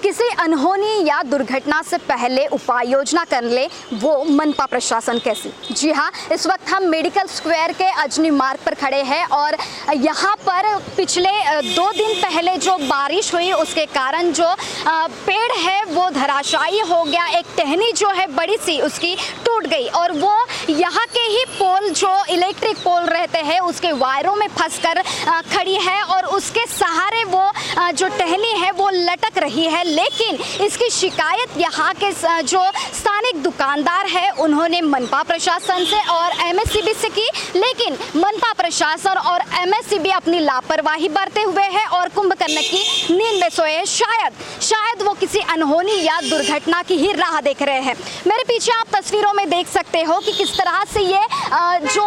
किसी अनहोनी या दुर्घटना से पहले उपाय योजना कर ले वो मनपा प्रशासन कैसी। जी हाँ, इस वक्त हम मेडिकल स्क्वायर के अजनी मार्ग पर खड़े हैं और यहाँ पर पिछले 2 दिन पहले जो बारिश हुई उसके कारण जो पेड़ है वो धराशायी हो गया। एक टहनी जो है बड़ी सी उसकी टूट गई और वो यहाँ के ही पोल जो इलेक्ट्रिक पोल रहते हैं उसके वायरों में फंसकर खड़ी है और उसके सहारे वो जो टहनी है वो लटक रही है। लेकिन इसकी शिकायत यहाँ के जो स्थानिक दुकानदार है उन्होंने मनपा प्रशासन से और एमएससीबी से की, लेकिन मनपा प्रशासन और एमएससीबी अपनी लापरवाही बरते हुए है और कुंभकर्ण की नींद में सोए। शायद वो किसी अनहोनी या दुर्घटना की ही राह देख रहे हैं। मेरे पीछे आप तस्वीरों में देख सकते हो कि किस तरह से ये जो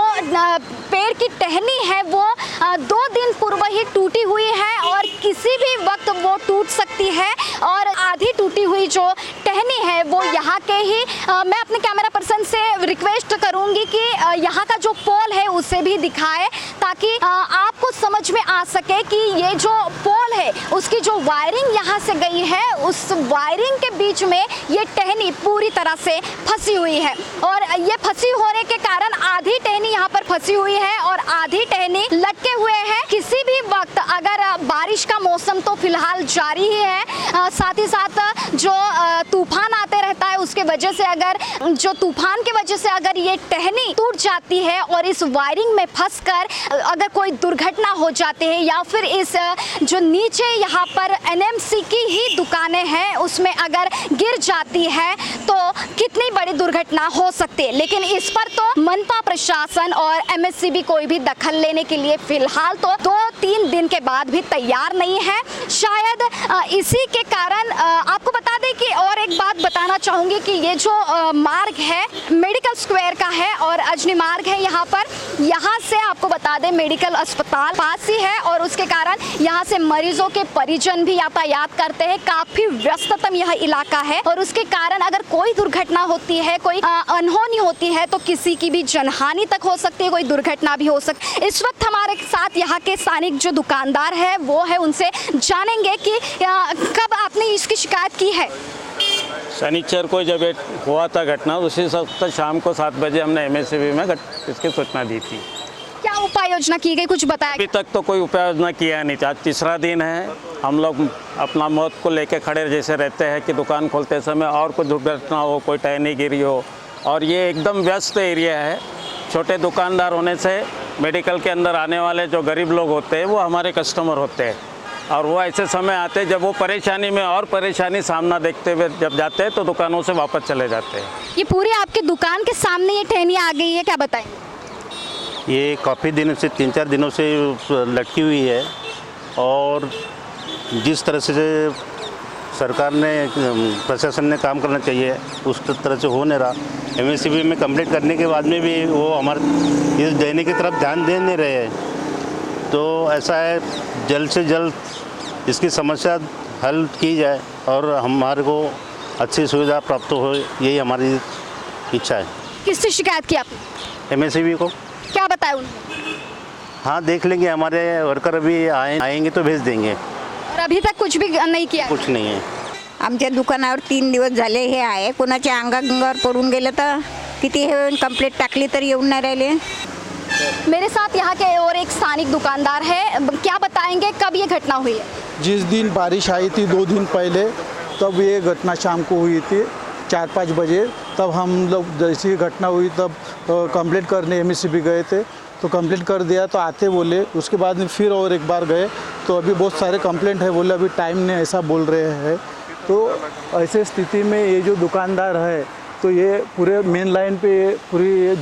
पेड़ की टहनी है वो 2 दिन पूर्व ही टूटी हुई है और किसी भी वक्त वो टूट सकती है। और आधी टूटी हुई जो टहनी है वो यहाँ के ही मैं अपने कैमरा पर्सन से रिक्वेस्ट करूँगी कि यहाँ का जो पोल है उसे भी दिखाए ताकि आपको समझ में आ सके कि ये जो पोल है उसकी जो वायरिंग यहाँ से गई है उस वायरिंग के बीच में ये टहनी पूरी तरह से फंसी हुई है। और ये फंसी होने के कारण आधी टहनी यहाँ पर फंसी हुई है और आधी टहनी लटके हुए है। किसी भी वक्त अगर बारिश का मौसम तो फिलहाल जारी ही है, साथ ही साथ जो तूफान आते रहता है उसके वजह से तूफान की वजह से अगर ये टहनी टूट जाती है और इस वायरिंग में फंसकर अगर कोई दुर्घटना हो जाती है या फिर इस जो नीचे यहाँ पर एनएमसी की ही दुकानें हैं उसमें अगर गिर जाती है तो कितनी बड़ी दुर्घटना हो सकती है। लेकिन इस पर तो मनपा प्रशासन और एमएससीबी कोई भी दखल लेने के लिए फिलहाल तो 2-3 दिन के बाद भी तैयार नहीं है। शायद इसी के कारण आपको बता दें कि और एक बात बताना चाहूँगी कि ये जो मार्ग है मेडिकल स्क्वायर का है और अजनी मार्ग है यहाँ से आपको बता दें मेडिकल अस्पताल पास ही है और उसके कारण यहाँ से मरीजों के परिजन भी यातायात करते हैं। काफी व्यस्ततम यह इलाका है और उसके कारण अगर कोई दुर्घटना होती है, कोई अनहोनी होती है तो किसी की भी जनहानि तक हो सकती है, कोई दुर्घटना भी हो सकती है। इस वक्त हमारे साथ यहाँ के स्थानिक जो दुकानदार है वो है, उनसे जानेंगे कि कब आपने इसकी शिकायत की है। शनिचर को जब हुआ था घटना उसी वक्त शाम को 7 बजे हमने एमएससीबी में इसकी सूचना दी थी। क्या उपाय योजना की गई, कुछ बताया? अभी तक तो कोई उपाय योजना किया नहीं। आज तीसरा दिन है, हम लोग अपना मौत को लेके खड़े जैसे रहते हैं कि दुकान खोलते समय और कोई दुर्घटना हो, कोई टहनी गिरी हो। और ये एकदम व्यस्त एरिया है। छोटे दुकानदार होने से मेडिकल के अंदर आने वाले जो गरीब लोग होते हैं वो हमारे कस्टमर होते हैं और वो ऐसे समय आते हैं जब वो परेशानी में और परेशानी सामना देखते हुए जब जाते हैं तो दुकानों से वापस चले जाते हैं। ये पूरी आपके दुकान के सामने ये टहनी आ गई है, क्या बताएंगे? ये काफ़ी दिनों से 3-4 दिनों से लटकी हुई है और जिस तरह से सरकार ने प्रशासन ने काम करना चाहिए उस तरह से हो नहीं रहा। एमएससीबी में कंप्लीट करने के बाद में भी वो हमारे इस देने की तरफ ध्यान दे नहीं रहे हैं। तो ऐसा है, जल्द से जल्द इसकी समस्या हल की जाए और हमारे को अच्छी सुविधा प्राप्त हो, यही हमारी इच्छा है। किससे शिकायत की आपने? एमएससीबी को। क्या बताया उन्होंने? हाँ, देख लेंगे, हमारे वर्कर अभी आएंगे तो भेज देंगे। और अभी तक कुछ भी नहीं किया? कुछ नहीं है। आमच्या दुकानावर 3 दिवस झाले हे आहे, कोणाच्या अंगावर पडून गेलं तर किती हे कंप्लेंट टाकली तर येऊन नाही राहिले। मेरे साथ यहाँ के और एक स्थानिक दुकानदार है, क्या बताएंगे कब ये घटना हुई है? जिस दिन बारिश आई थी 2 दिन पहले तब ये घटना शाम को हुई थी 4-5 बजे। तब हम लोग जैसी घटना हुई तब कंप्लेंट करने एमएससीबी गए थे तो कंप्लेंट कर दिया तो आते बोले। उसके बाद में फिर और एक बार गए तो अभी बहुत सारे कंप्लेंट है, बोले अभी टाइम नहीं, ऐसा बोल रहे हैं। तो ऐसे स्थिति में ये जो दुकानदार है तो ये पूरे मेन लाइन पे पूरी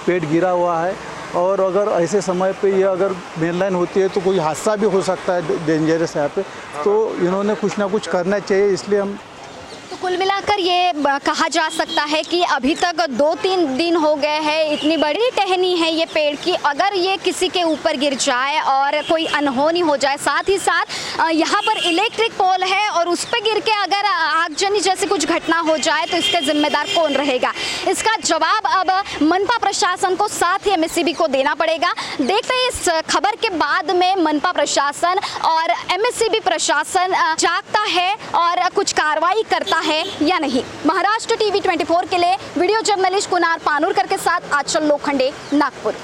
पेड़ गिरा हुआ है और अगर ऐसे समय पे ये अगर मेन लाइन होती है तो कोई हादसा भी हो सकता है, डेंजरस है यहाँ पे। तो इन्होंने कुछ ना कुछ करना चाहिए, इसलिए हम तो कुल मिलाकर ये कहा जा सकता है कि अभी तक 2-3 दिन हो गए हैं, इतनी बड़ी टहनी है ये पेड़ की, अगर ये किसी के ऊपर गिर जाए और कोई अनहोनी हो जाए, साथ ही साथ यहाँ पर इलेक्ट्रिक पोल है और उस पर गिर के अगर आगजनी जैसी कुछ घटना हो जाए तो इसका जिम्मेदार कौन रहेगा? इसका जवाब अब मनपा प्रशासन को साथ ही एमएससीबी को देना पड़ेगा। देखते हैं इस खबर के बाद में मनपा प्रशासन और एमएससीबी प्रशासन जागता है कुछ कार्रवाई करता है या नहीं। महाराष्ट्र टीवी 24 के लिए वीडियो जर्नलिस्ट कुनार पानुरकर के साथ आंचल लोखंडे, नागपुर।